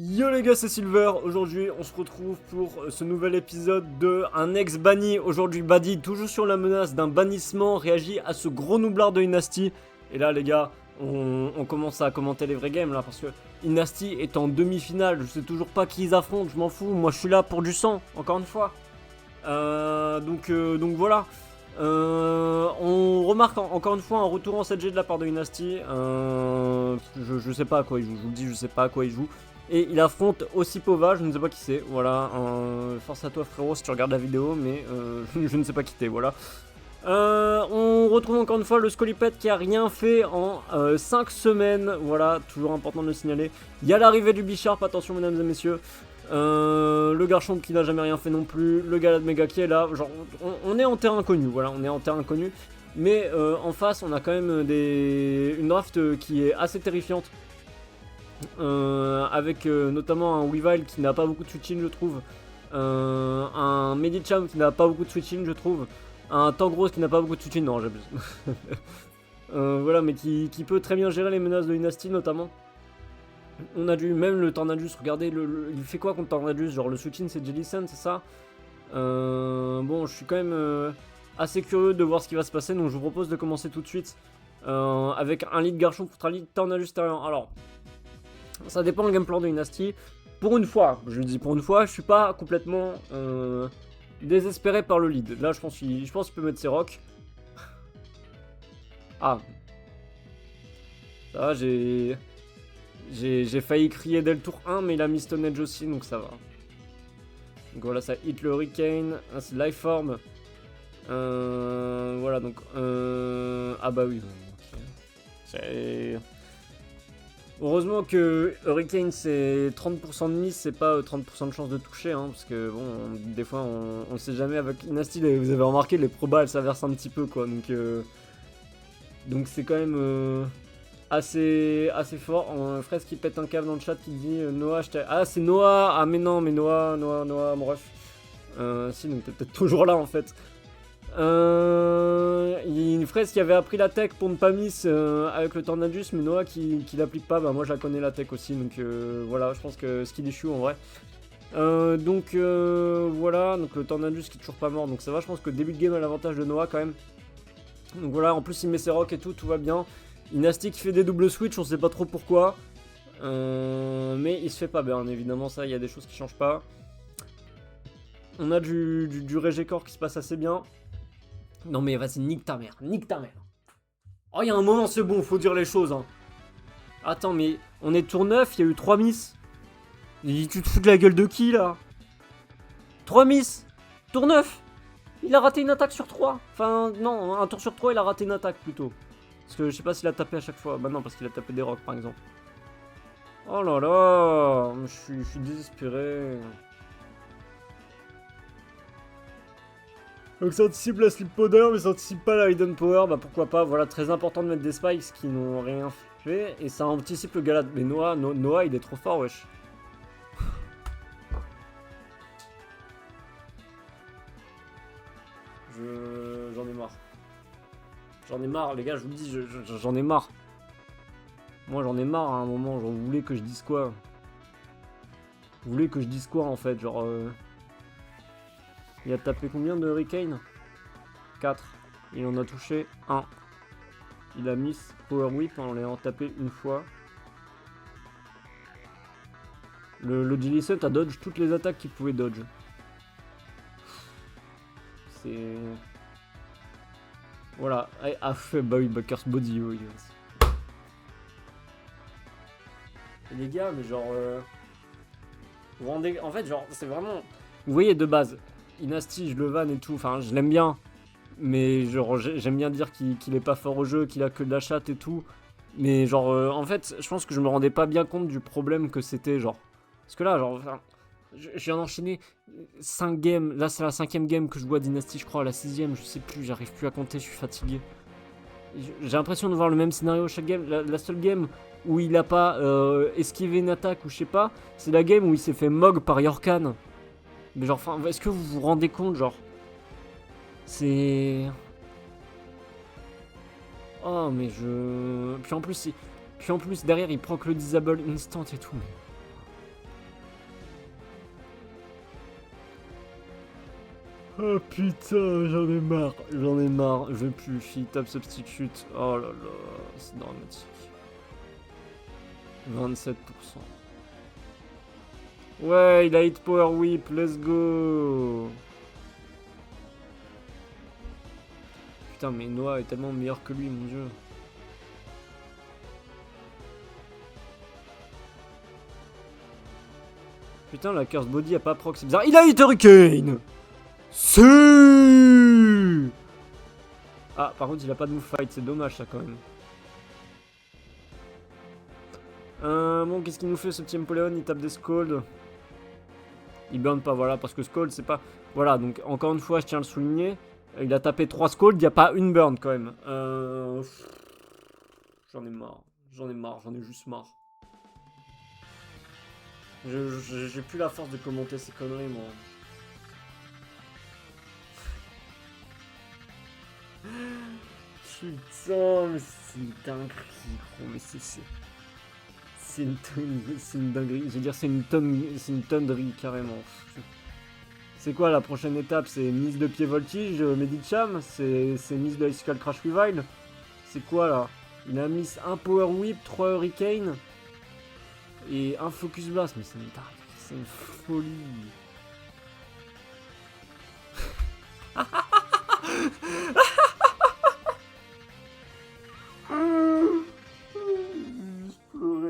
Yo les gars, c'est Silver. Aujourd'hui, on se retrouve pour ce nouvel épisode de un ex banni. Aujourd'hui, Badi, toujours sur la menace d'un bannissement, réagit à ce gros noublard de Inasti. Et là, les gars, on commence à commenter les vrais games là parce que Inasti est en demi-finale. Je sais toujours pas qui ils affrontent, je m'en fous. Moi, je suis là pour du sang, encore une fois. Donc voilà. On remarque encore une fois un retour en 7G de la part de Inasti. Je sais pas à quoi il joue, je vous le dis, je sais pas à quoi il joue. Et il affronte aussi Pova, je ne sais pas qui c'est, voilà. Force à toi frérot si tu regardes la vidéo, mais je ne sais pas qui t'es, voilà. On retrouve encore une fois le Scolipette qui a rien fait en 5 semaines, voilà, toujours important de le signaler. Il y a l'arrivée du Bisharp, attention mesdames et messieurs. Le Garchomp qui n'a jamais rien fait non plus, le Galad Mega qui est là, genre on est en terrain inconnu, voilà, on est en terrain inconnu. Mais en face on a quand même une draft qui est assez terrifiante. Avec notamment un Weavile qui n'a pas beaucoup de switching je trouve, un Medicham qui n'a pas beaucoup de switching je trouve, un Tangros qui n'a pas beaucoup de switching, non j'abuse. Voilà, mais qui peut très bien gérer les menaces de Inasti notamment. On a dû, même le Tornadus, regardez, il fait quoi contre Tornadus? Genre le switching c'est Jellicent, c'est ça? Bon, je suis quand même assez curieux de voir ce qui va se passer, donc je vous propose de commencer tout de suite avec un lead Garchomp contre un lead Tornadus Terrien. Alors, ça dépend le game plan de Inasti. Pour une fois, je le dis pour une fois, je suis pas complètement désespéré par le lead. Là, je pense qu'il peut mettre ses rocks. Ah. Ça va, j'ai failli crier dès le tour 1, mais il a mis Stone Edge aussi, donc ça va. Donc voilà, ça hit le Hurricane, c'est Lifeform. Voilà, donc... Ah bah oui. C'est... Heureusement que Hurricane c'est 30% de miss, c'est pas 30% de chance de toucher, hein, parce que bon, des fois on sait jamais avec Inasti, vous avez remarqué, les probas elles s'inversent un petit peu quoi, donc c'est quand même assez fort. Fraise qui pète un câble dans le chat qui dit Noah, ah c'est Noah, ah mais non, mais Noah, mon ref. Si, donc t'es peut-être toujours là en fait. Il y a une fraise qui avait appris la tech pour ne pas miss avec le Tornadus, mais Noah qui l'applique pas, bah moi je la connais la tech aussi, donc voilà, je pense que skill issue en vrai. Donc voilà, donc le Tornadus qui est toujours pas mort, donc ça va, je pense que le début de game a l'avantage de Noah quand même. Donc voilà, en plus il met ses rocks et tout va bien. Inasti qui fait des doubles switch, on sait pas trop pourquoi. Mais il se fait pas burn, évidemment ça, il y a des choses qui changent pas. On a du Régécor qui se passe assez bien. Non mais vas-y, nique ta mère, nique ta mère. Oh, il y a un moment, c'est bon, faut dire les choses, hein. Attends, mais on est tour 9, il y a eu 3 miss. Et tu te fous de la gueule de qui, là? 3 miss. Tour 9. Il a raté une attaque sur 3. Enfin, non, un tour sur 3, il a raté une attaque, plutôt. Parce que je sais pas s'il a tapé à chaque fois. Bah non, parce qu'il a tapé des rocks, par exemple. Oh là là, je suis désespéré. Donc ça anticipe la Sleep Powder, mais ça anticipe pas la Hidden Power, bah pourquoi pas, voilà, très important de mettre des spikes qui n'ont rien fait, et ça anticipe le Galad. Mais Noah il est trop fort, wesh. J'en ai marre. J'en ai marre, les gars, je vous le dis, j'en ai marre. Moi j'en ai marre à un moment, genre vous voulez que je dise quoi? Vous voulez que je dise quoi en fait, genre... Il a tapé combien de Hurricane? 4. Il en a touché 1. Il a miss Power Whip en l'ayant tapé une fois. Le Jellicent a dodge toutes les attaques qu'il pouvait dodge. C'est... Voilà. Ah, bah oui, bah Curse Body, oui. Et les gars, mais genre... Vous rendez... En fait, genre, c'est vraiment... Vous voyez, de base, Inasti, je le vanne et tout, enfin, je l'aime bien. Mais genre, j'aime bien dire qu'il est pas fort au jeu, qu'il a que de la chatte et tout. Mais genre, en fait, je pense que je me rendais pas bien compte du problème que c'était, genre. Parce que là, genre, enfin, je viens d'enchaîner 5 games. Là, c'est la 5ème game que je vois Dynasty, je crois, la 6ème, je sais plus, j'arrive plus à compter, je suis fatigué. J'ai l'impression de voir le même scénario chaque game. La seule game où il a pas esquivé une attaque ou je sais pas, c'est la game où il s'est fait mog par Yorkan. Mais genre, enfin, est-ce que vous vous rendez compte, genre, c'est... Oh, mais je... Puis en plus, derrière, il proc le disable instant et tout. Oh putain, j'en ai marre, je veux plus, fille, tap substitute, oh là là, c'est dramatique. 27%. Ouais, il a hit power whip, let's go. Putain, mais Noah est tellement meilleur que lui, mon dieu. Putain, la curse body a pas proc, c'est bizarre. Il a hit Hurricane. Si. Ah, par contre, il a pas de move fight, c'est dommage ça quand même. Bon, qu'est-ce qu'il nous fait ce petit Empoleon? Il tape des Scald. Il burn pas, voilà, parce que Scald, c'est pas... Voilà, donc encore une fois, je tiens à le souligner. Il a tapé 3 Scald, il n'y a pas une burn quand même. J'en ai marre, j'en ai juste marre. J'ai plus la force de commenter ces conneries, moi. Putain, mais c'est une dinguerie, gros, mais c'est une dinguerie, je veux dire, c'est une tonnerie, carrément. C'est quoi la prochaine étape? C'est mise de pied voltige, Medicham? C'est mise de Icicle Crash Revive? C'est quoi là? Il a mis un Power Whip, 3 Hurricane et un Focus Blast, mais c'est une dinguerie, c'est une folie.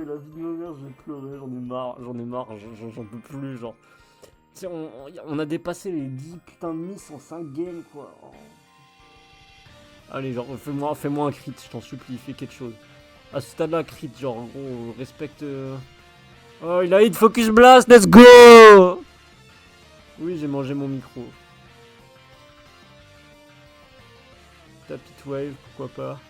La vie de ma mère, je vais pleurer, j'en ai marre, j'en peux plus, genre. Tu sais, on a dépassé les 10 putains de miss en 5 games, quoi. Oh. Allez, genre, fais-moi un crit, je t'en supplie, fais quelque chose. À ce stade-là, crit, genre, en gros, respecte... Oh, il a hit Focus Blast, let's go! Oui, j'ai mangé mon micro. Tapit Wave, pourquoi pas.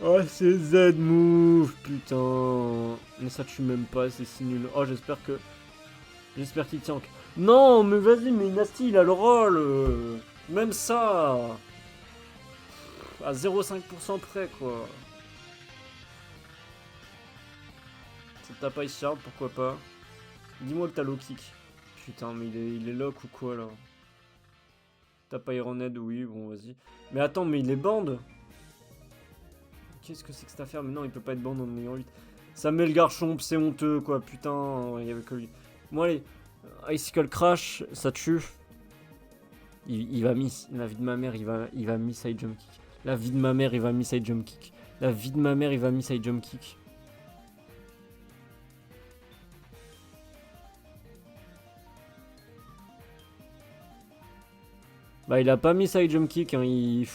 Oh, c'est Z-Move, putain. Mais ça tue même pas, c'est si nul. Oh, j'espère qu'il tient. Non, mais vas-y, mais Nasty, il a le rôle. Même ça. À 0,5% près, quoi. Ça tape Ice Shard, pourquoi pas. Dis-moi que t'as low kick. Putain, mais il est lock ou quoi, là? Tape Iron Head, oui, bon, vas-y. Mais attends, mais il est band. Qu'est-ce que c'est que cette affaire? Mais non, il peut pas être band en ayant 8. Ça met le garchon, c'est honteux, quoi. Putain, il y avait que lui. Bon, allez. Icicle Crash, ça tue. Il va miss. La vie de ma mère, il va miss side jump kick. La vie de ma mère, il va miss side jump kick. La vie de ma mère, il va miss side jump kick. Bah, il a pas mis side jump kick, hein. Les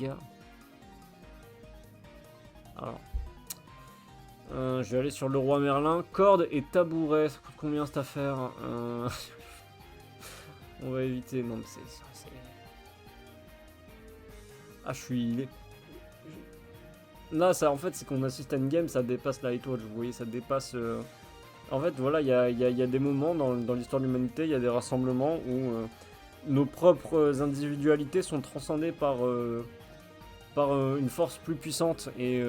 gars. Alors. Je vais aller sur le roi Merlin. Corde et tabouret. Ça coûte combien cette affaire? On va éviter. Non, mais c'est... Ah, je suis... Là, ça, en fait, c'est qu'on assiste à une game, ça dépasse la Hightwatch. Vous voyez, ça dépasse... En fait, voilà, il y a des moments dans l'histoire de l'humanité, il y a des rassemblements où nos propres individualités sont transcendées par une force plus puissante et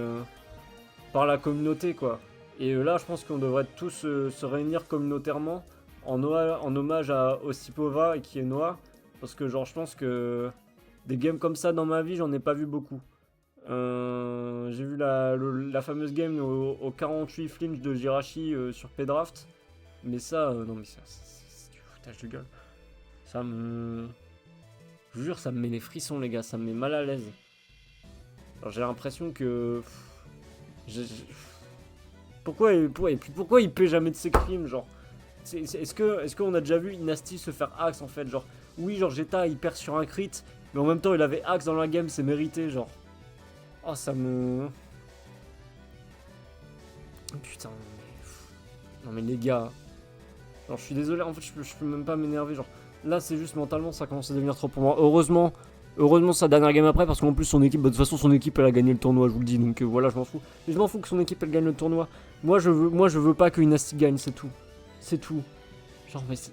par la communauté, quoi. Et là, je pense qu'on devrait tous se réunir communautairement en hommage à Ossipova et qui est Noah. Parce que, genre, je pense que des games comme ça dans ma vie, j'en ai pas vu beaucoup. J'ai vu la fameuse game au 48 flinch de Jirachi sur Pdraft. Mais ça, non, mais c'est du foutage de gueule. Ça me. Je vous jure, ça me met les frissons, les gars. Ça me met mal à l'aise. Alors, j'ai l'impression que. Pourquoi il paie jamais de ses crimes, genre? Est-ce qu'on a déjà vu Inasti se faire axe en fait, genre? Oui, genre Jetta il perd sur un crit, mais en même temps il avait axe dans la game, c'est mérité, genre. Oh, ça me. Putain, mais... Non mais les gars. Genre je suis désolé, en fait je peux même pas m'énerver, genre. Là c'est juste mentalement ça commence à devenir trop pour moi. Heureusement sa dernière game après, parce qu'en plus son équipe, de toute façon son équipe elle a gagné le tournoi, je vous le dis, donc voilà, je m'en fous. Mais je m'en fous que son équipe elle gagne le tournoi. Moi je veux pas que Inasti gagne, c'est tout. C'est tout. Genre mais c'est...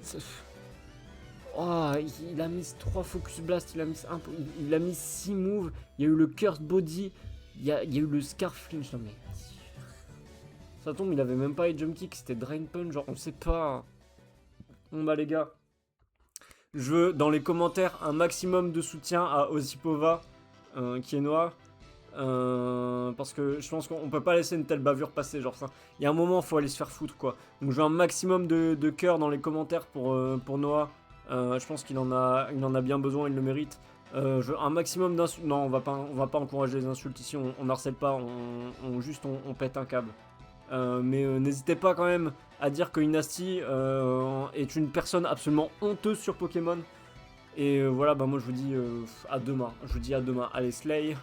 Oh, il a mis 3 focus blast, il a mis 6 moves, il y a eu le curse body, il y a eu le scarf flinch, non mais... Ça tombe, il avait même pas Jump Kick, c'était Drain Punch, genre on sait pas. Bon bah les gars, je veux dans les commentaires un maximum de soutien à Osipova, qui est noir. Parce que je pense qu'on peut pas laisser une telle bavure passer, genre ça. Il y a un moment, faut aller se faire foutre quoi. Donc je veux un maximum de cœur dans les commentaires pour Noah. Je pense qu'il en a bien besoin, il le mérite. Je veux un maximum d'insultes. Non, on va pas encourager les insultes ici, on harcèle pas, on pète un câble. Mais n'hésitez pas quand même à dire que Inasti est une personne absolument honteuse sur Pokémon. Et voilà, bah moi je vous dis à demain. Je vous dis à demain. Allez, Slay.